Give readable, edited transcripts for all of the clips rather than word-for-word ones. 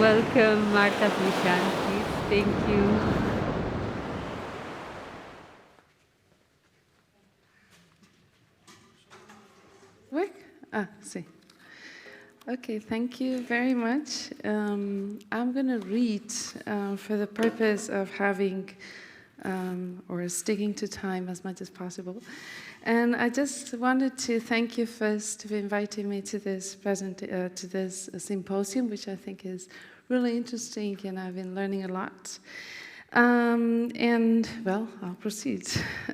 welcome Marta Puxan, please. Thank you. Work? See. Okay, thank you very much. I'm going to read for the purpose of having or sticking to time as much as possible. And I just wanted to thank you first for inviting me to this symposium, which I think is really interesting, and I've been learning a lot. And well, I'll proceed.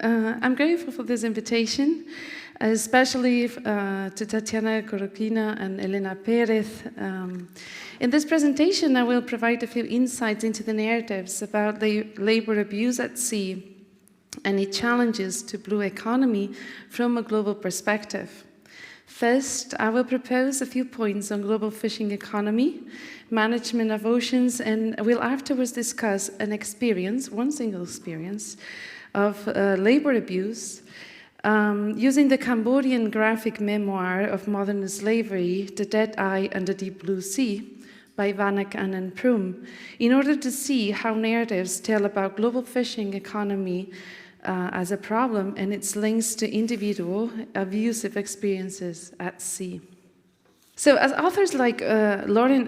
I'm grateful for this invitation, especially to Tatiana Korokina and Elena Perez. In this presentation, I will provide a few insights into the narratives about labor abuse at sea and its challenges to blue economy from a global perspective. First, I will propose a few points on global fishing economy, management of oceans, and will afterwards discuss an experience, one single experience, of labor abuse using the Cambodian graphic memoir of modern slavery, The Dead Eye and the Deep Blue Sea, by Vannak Anan Prum, in order to see how narratives tell about global fishing economy as a problem and its links to individual abusive experiences at sea. So as authors like Lauren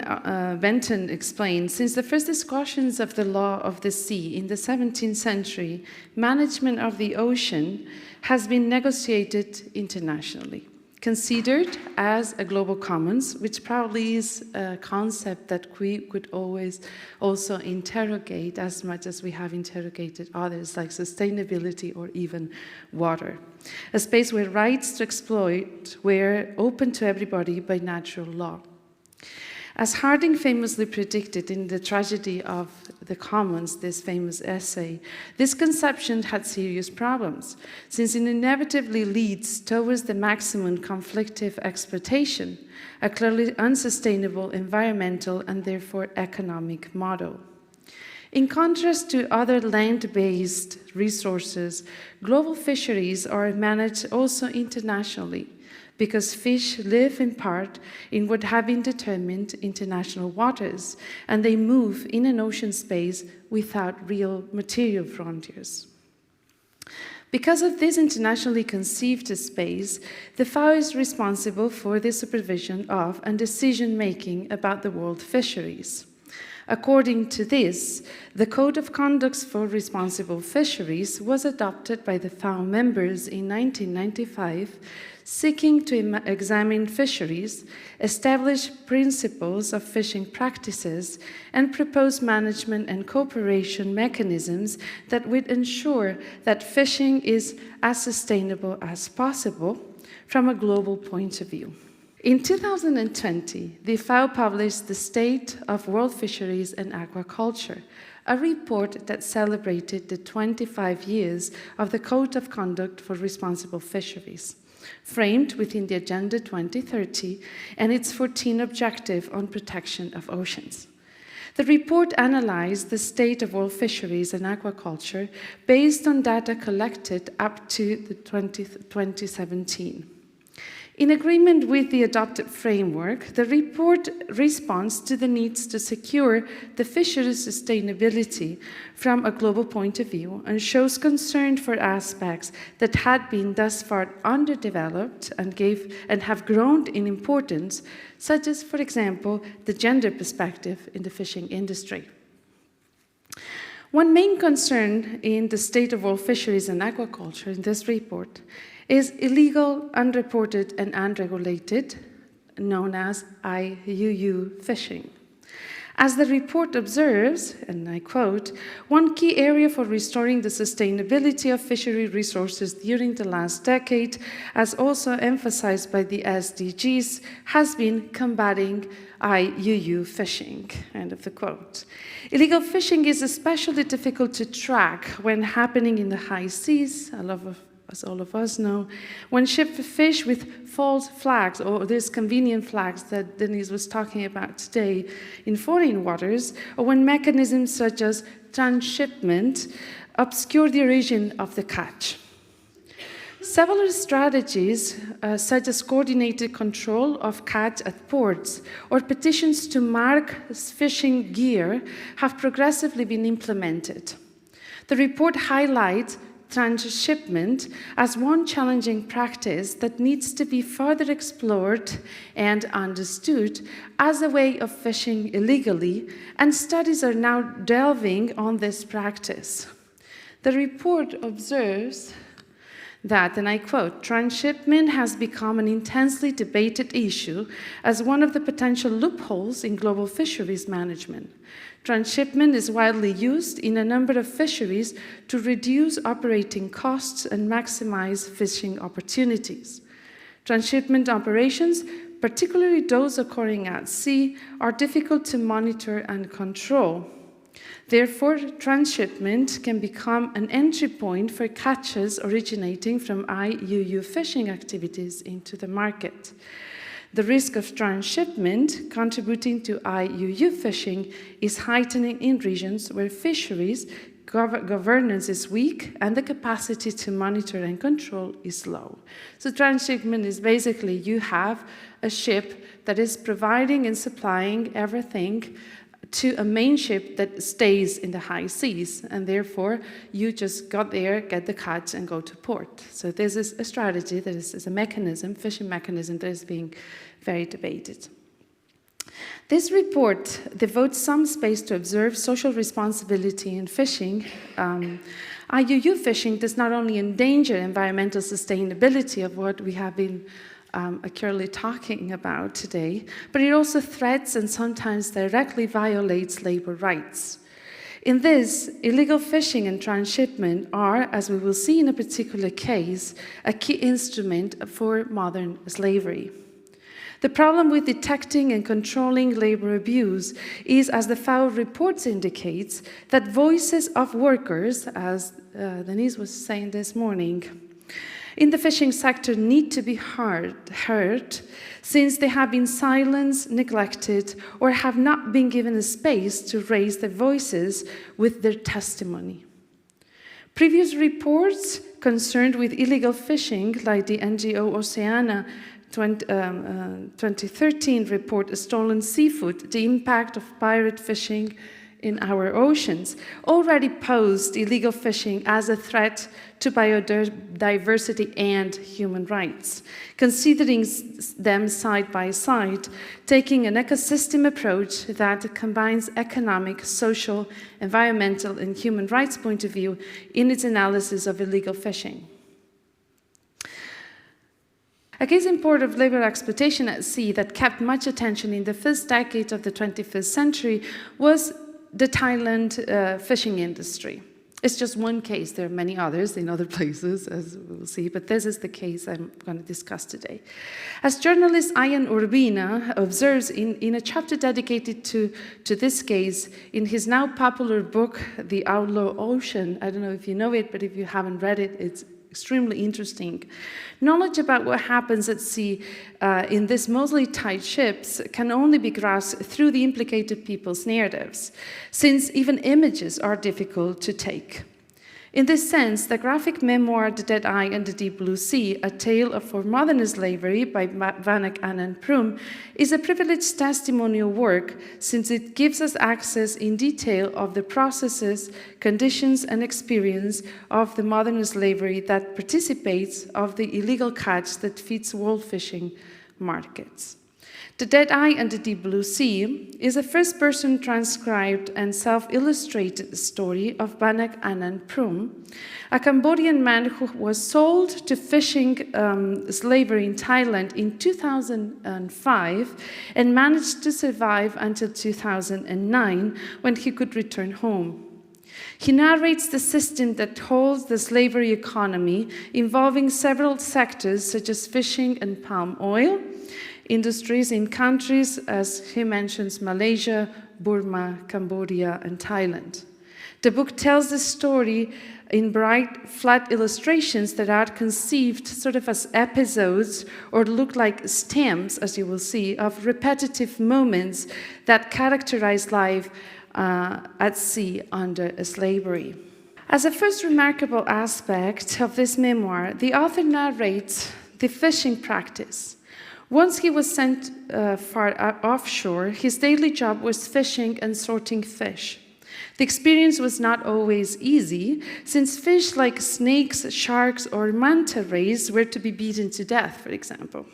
Benton explained, since the first discussions of the law of the sea in the 17th century, management of the ocean has been negotiated internationally, considered as a global commons, which probably is a concept that we could always also interrogate as much as we have interrogated others, like sustainability or even water. A space where rights to exploit were open to everybody by natural law. As Harding famously predicted in The Tragedy of the Commons, this famous essay, this conception had serious problems, since it inevitably leads towards the maximum conflictive exploitation, a clearly unsustainable environmental and therefore economic model. In contrast to other land-based resources, global fisheries are managed also internationally, because fish live in part in what have been determined international waters, and they move in an ocean space without real material frontiers. Because of this internationally conceived space, the FAO is responsible for the supervision of and decision-making about the world fisheries. According to this, the Code of Conduct for Responsible Fisheries was adopted by the FAO members in 1995, seeking to examine fisheries, establish principles of fishing practices, and propose management and cooperation mechanisms that would ensure that fishing is as sustainable as possible from a global point of view. In 2020, the FAO published the State of World Fisheries and Aquaculture, a report that celebrated the 25 years of the Code of Conduct for Responsible Fisheries, framed within the Agenda 2030 and its 14 objective on protection of oceans. The report analyzed the state of world fisheries and aquaculture based on data collected up to 2017. In agreement with the adopted framework, the report responds to the needs to secure the fisheries' sustainability from a global point of view and shows concern for aspects that had been thus far underdeveloped and have grown in importance, such as, for example, the gender perspective in the fishing industry. One main concern in the state of world fisheries and aquaculture in this report is illegal, unreported, and unregulated, known as IUU fishing. As the report observes, and I quote, one key area for restoring the sustainability of fishery resources during the last decade, as also emphasized by the SDGs, has been combating IUU fishing, end of the quote. Illegal fishing is especially difficult to track when happening in the high seas, as all of us know, when ships fish with false flags, or these convenient flags that Denise was talking about today, in foreign waters, or when mechanisms such as transshipment obscure the origin of the catch. Several strategies, such as coordinated control of catch at ports or petitions to mark fishing gear, have progressively been implemented. The report highlights transshipment as one challenging practice that needs to be further explored and understood as a way of fishing illegally, and studies are now delving on this practice. The report observes that, and I quote, transshipment has become an intensely debated issue as one of the potential loopholes in global fisheries management. Transshipment is widely used in a number of fisheries to reduce operating costs and maximize fishing opportunities. Transshipment operations, particularly those occurring at sea, are difficult to monitor and control. Therefore, transshipment can become an entry point for catches originating from IUU fishing activities into the market. The risk of transshipment contributing to IUU fishing is heightening in regions where fisheries governance is weak and the capacity to monitor and control is low. So transshipment is basically you have a ship that is providing and supplying everything to a main ship that stays in the high seas, and therefore you just got there, get the catch, and go to port. So this is a strategy, that is a mechanism, fishing mechanism, that is being very debated. This report devotes some space to observe social responsibility in fishing. IUU fishing does not only endanger environmental sustainability of what we have been acutely talking about today, but it also threats and sometimes directly violates labor rights. In this, illegal fishing and transshipment are, as we will see in a particular case, a key instrument for modern slavery. The problem with detecting and controlling labor abuse is, as the FAO reports indicates, that voices of workers, as Denise was saying this morning, in the fishing sector need to be heard, since they have been silenced, neglected, or have not been given a space to raise their voices with their testimony. Previous reports concerned with illegal fishing, like the NGO Oceana 2013 report, Stolen Seafood, the impact of pirate fishing in our oceans, already posed illegal fishing as a threat to biodiversity and human rights. Considering them side by side, taking an ecosystem approach that combines economic, social, environmental, and human rights point of view in its analysis of illegal fishing. A case in point of labor exploitation at sea that kept much attention in the first decade of the 21st century was the Thailand fishing industry. It's just one case. There are many others in other places, as we'll see, but this is the case I'm going to discuss today. As journalist Ian Urbina observes in a chapter dedicated to this case in his now popular book, The Outlaw Ocean, I don't know if you know it, but if you haven't read it, it's extremely interesting. Knowledge about what happens at sea in these mostly tight ships can only be grasped through the implicated people's narratives, since even images are difficult to take. In this sense, the graphic memoir, The Dead Eye and the Deep Blue Sea, A Tale of Foremodern Slavery by Vannak Anan Prum, is a privileged testimonial work since it gives us access in detail of the processes, conditions, and experience of the modern slavery that participates of the illegal catch that feeds world fishing markets. The Dead Eye and the Deep Blue Sea is a first-person transcribed and self-illustrated story of Vannak Anan Prum, a Cambodian man who was sold to fishing slavery in Thailand in 2005 and managed to survive until 2009, when he could return home. He narrates the system that holds the slavery economy, involving several sectors such as fishing and palm oil, industries in countries, as he mentions, Malaysia, Burma, Cambodia, and Thailand. The book tells the story in bright, flat illustrations that are conceived sort of as episodes or look like stamps, as you will see, of repetitive moments that characterize life at sea under slavery. As a first remarkable aspect of this memoir, the author narrates the fishing practice. Once he was sent far offshore, his daily job was fishing and sorting fish. The experience was not always easy, since fish like snakes, sharks, or manta rays were to be beaten to death, for example.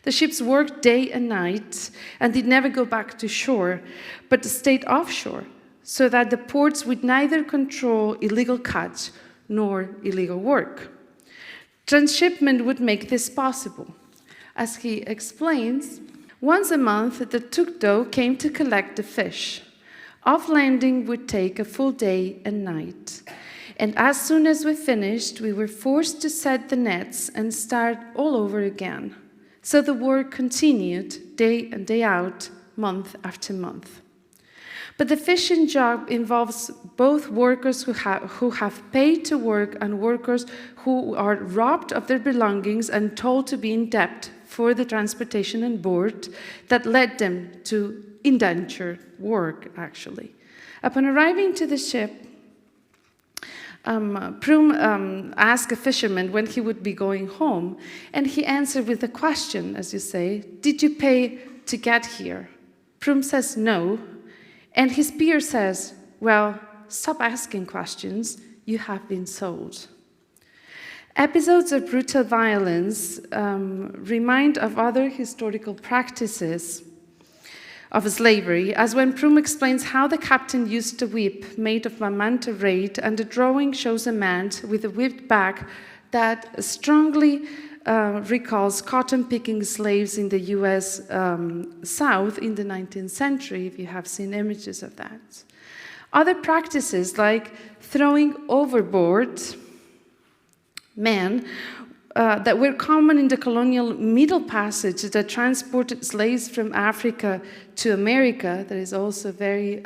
The ships worked day and night and did never go back to shore, but stayed offshore, so that the ports would neither control illegal catch nor illegal work. Transshipment would make this possible. As he explains, once a month the tuk-tuk came to collect the fish. Off-landing would take a full day and night. And as soon as we finished, we were forced to set the nets and start all over again. So the work continued day in, day out, month after month. But the fishing job involves both workers who have paid to work and workers who are robbed of their belongings and told to be in debt for the transportation on board that led them to indentured work, actually. Upon arriving to the ship, Prum asked a fisherman when he would be going home, and he answered with a question, as you say, "Did you pay to get here?" Prum says no, and his peer says, "Well, stop asking questions, you have been sold." Episodes of brutal violence remind of other historical practices of slavery, as when Prum explains how the captain used a whip made of a manta ray, and the drawing shows a man with a whipped back that strongly recalls cotton-picking slaves in the US South in the 19th century, if you have seen images of that. Other practices, like throwing overboard men, that were common in the colonial Middle Passage that transported slaves from Africa to America, that is also very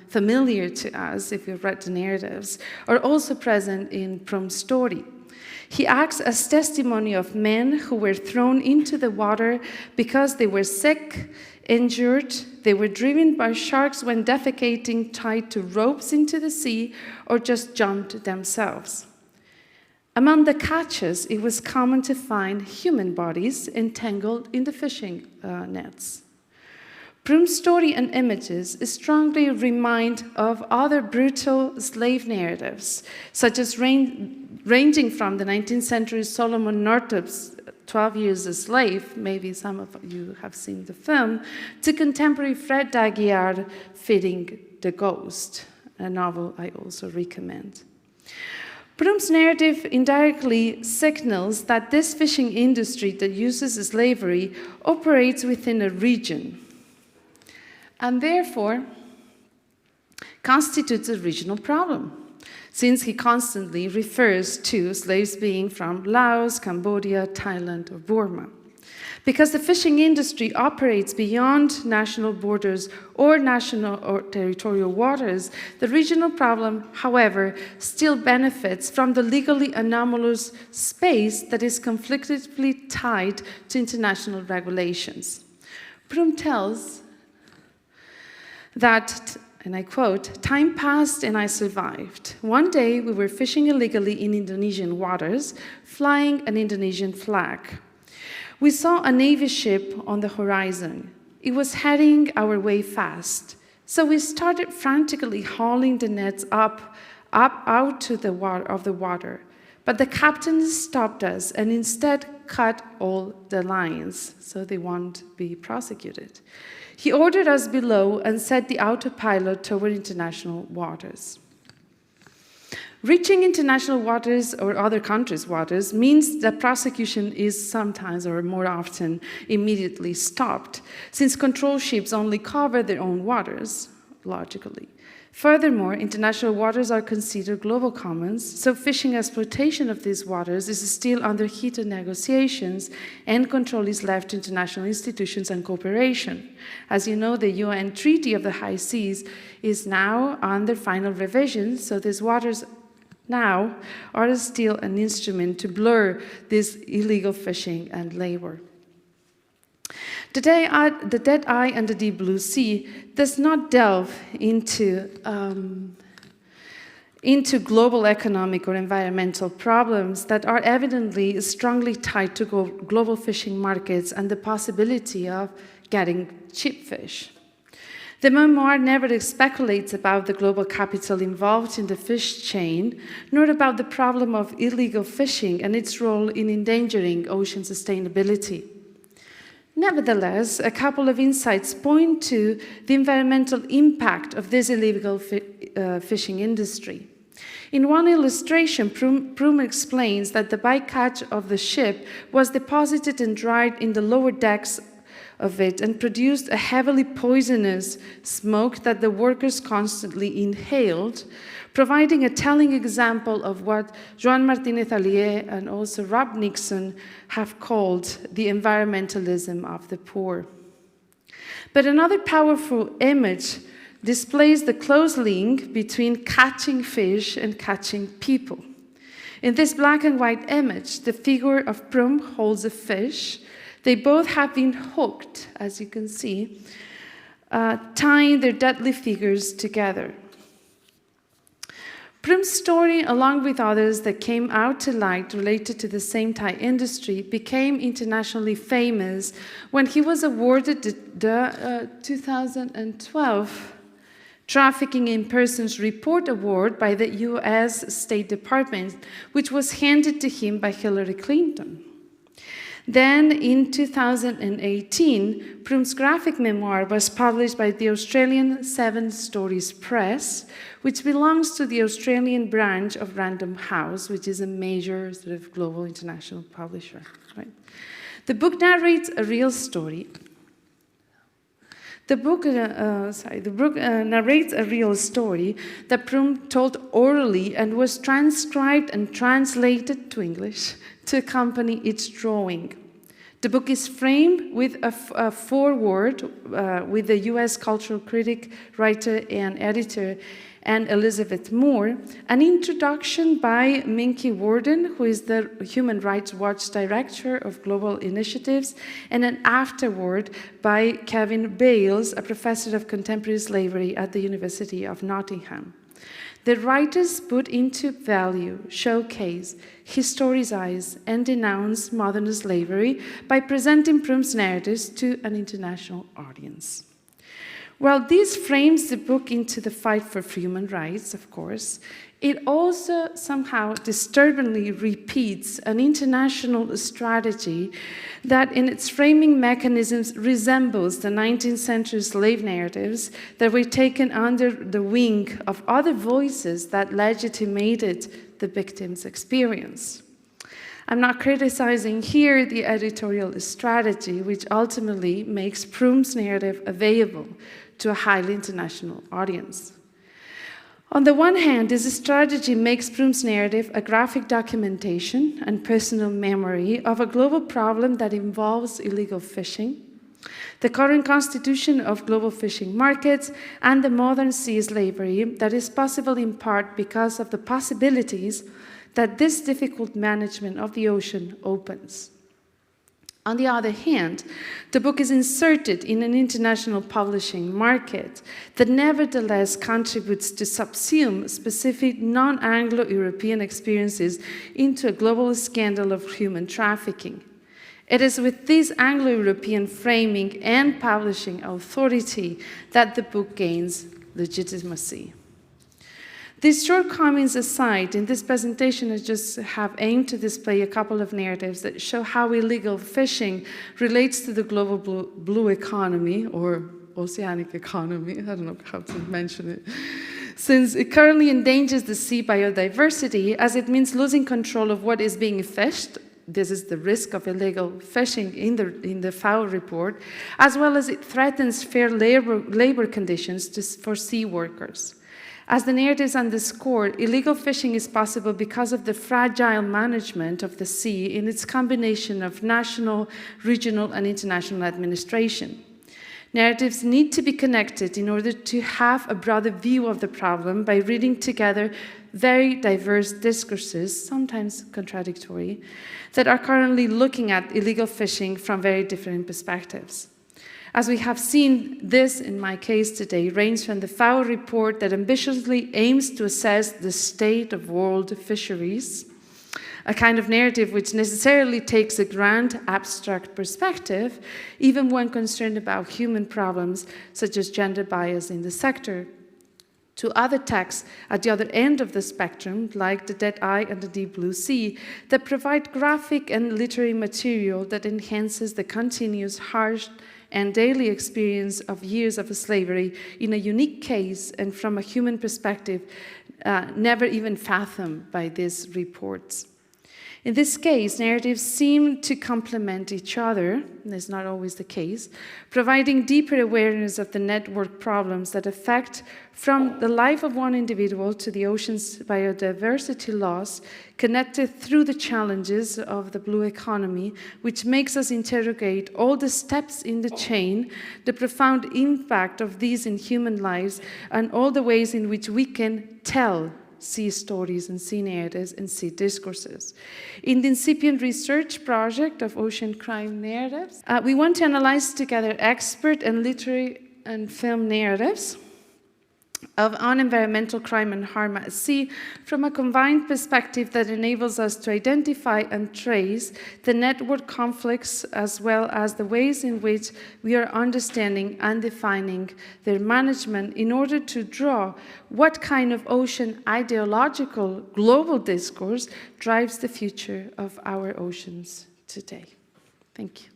familiar to us if you've read the narratives, are also present in Prum's story. He acts as testimony of men who were thrown into the water because they were sick, injured, they were driven by sharks when defecating, tied to ropes into the sea, or just jumped themselves. Among the catches, it was common to find human bodies entangled in the fishing nets. Prum's story and images strongly remind of other brutal slave narratives, such as ranging from the 19th century Solomon Northup's 12 Years a Slave, maybe some of you have seen the film, to contemporary Fred Daguerre Feeding the Ghost, a novel I also recommend. Prum's narrative indirectly signals that this fishing industry that uses slavery operates within a region, and therefore constitutes a regional problem, since he constantly refers to slaves being from Laos, Cambodia, Thailand, or Burma. Because the fishing industry operates beyond national borders or national or territorial waters, the regional problem, however, still benefits from the legally anomalous space that is conflictively tied to international regulations. Prum tells that, and I quote, "Time passed and I survived. One day we were fishing illegally in Indonesian waters, flying an Indonesian flag. We saw a Navy ship on the horizon. It was heading our way fast. So we started frantically hauling the nets up out to the water. But the captain stopped us and instead cut all the lines, so they won't be prosecuted. He ordered us below and set the autopilot toward international waters. Reaching international waters or other countries' waters means that prosecution is sometimes or more often immediately stopped, since control ships only cover their own waters, logically. Furthermore, international waters are considered global commons, so fishing exploitation of these waters is still under heated negotiations, and control is left to international institutions and cooperation. As you know, the UN Treaty of the High Seas is now under final revision, so these waters now are still an instrument to blur this illegal fishing and labor. The Dead Eye and the Deep Blue Sea does not delve into into global economic or environmental problems that are evidently strongly tied to global fishing markets and the possibility of getting cheap fish. The memoir never speculates about the global capital involved in the fish chain, nor about the problem of illegal fishing and its role in endangering ocean sustainability. Nevertheless, a couple of insights point to the environmental impact of this illegal fishing industry. In one illustration, Prum explains that the bycatch of the ship was deposited and dried in the lower decks of it and produced a heavily poisonous smoke that the workers constantly inhaled, providing a telling example of what Joan Martinez Allier and also Rob Nixon have called the environmentalism of the poor. But another powerful image displays the close link between catching fish and catching people. In this black and white image, the figure of Prum holds a fish. They both have been hooked, as you can see, tying their deadly figures together. Prum's story, along with others that came out to light related to the same Thai industry, became internationally famous when he was awarded the 2012 Trafficking in Persons Report Award by the US State Department, which was handed to him by Hillary Clinton. Then, in 2018, Prum's graphic memoir was published by the Australian Seven Stories Press, which belongs to the Australian branch of Random House, which is a major sort of global international publisher. Right? The book narrates a real story. The book narrates a real story that Prum told orally and was transcribed and translated to English to accompany its drawing. The book is framed with a foreword with the US cultural critic, writer, and editor, and Elizabeth Moore, an introduction by Minky Worden, who is the Human Rights Watch Director of Global Initiatives, and an afterword by Kevin Bales, a professor of contemporary slavery at the University of Nottingham. The writers put into value, showcase, historicize, and denounce modern slavery by presenting Prum's narratives to an international audience. While this frames the book into the fight for human rights, of course, it also somehow disturbingly repeats an international strategy that in its framing mechanisms resembles the 19th century slave narratives that were taken under the wing of other voices that legitimated the victim's experience. I'm not criticizing here the editorial strategy, which ultimately makes Prum's narrative available to a highly international audience. On the one hand, this strategy makes Prum's narrative a graphic documentation and personal memory of a global problem that involves illegal fishing, the current constitution of global fishing markets, and the modern sea slavery that is possible in part because of the possibilities that this difficult management of the ocean opens. On the other hand, the book is inserted in an international publishing market that nevertheless contributes to subsume specific non-Anglo-European experiences into a global scandal of human trafficking. It is with this Anglo-European framing and publishing authority that the book gains legitimacy. These shortcomings aside, in this presentation I just have aimed to display a couple of narratives that show how illegal fishing relates to the global blue economy, or oceanic economy, I don't know how to mention it, since it currently endangers the sea biodiversity, as it means losing control of what is being fished. This is the risk of illegal fishing in the FAO report, as well as it threatens fair labor conditions for sea workers. As the narratives underscore, illegal fishing is possible because of the fragile management of the sea in its combination of national, regional, and international administration. Narratives need to be connected in order to have a broader view of the problem by reading together very diverse discourses, sometimes contradictory, that are currently looking at illegal fishing from very different perspectives. As we have seen, this, in my case today, ranges from the FAO report that ambitiously aims to assess the state of world fisheries, a kind of narrative which necessarily takes a grand, abstract perspective, even when concerned about human problems such as gender bias in the sector, to other texts at the other end of the spectrum, like The Dead Eye and The Deep Blue Sea, that provide graphic and literary material that enhances the continuous, harsh, and daily experience of years of slavery in a unique case and from a human perspective never even fathomed by these reports. In this case, narratives seem to complement each other, and that's not always the case, providing deeper awareness of the network problems that affect from the life of one individual to the ocean's biodiversity loss, connected through the challenges of the blue economy, which makes us interrogate all the steps in the chain, the profound impact of these in human lives, and all the ways in which we can tell see stories and see narratives and see discourses. In the incipient research project of ocean crime narratives, we want to analyze together expert and literary and film narratives on environmental crime and harm at sea from a combined perspective that enables us to identify and trace the network conflicts as well as the ways in which we are understanding and defining their management in order to draw what kind of ocean ideological global discourse drives the future of our oceans today. Thank you.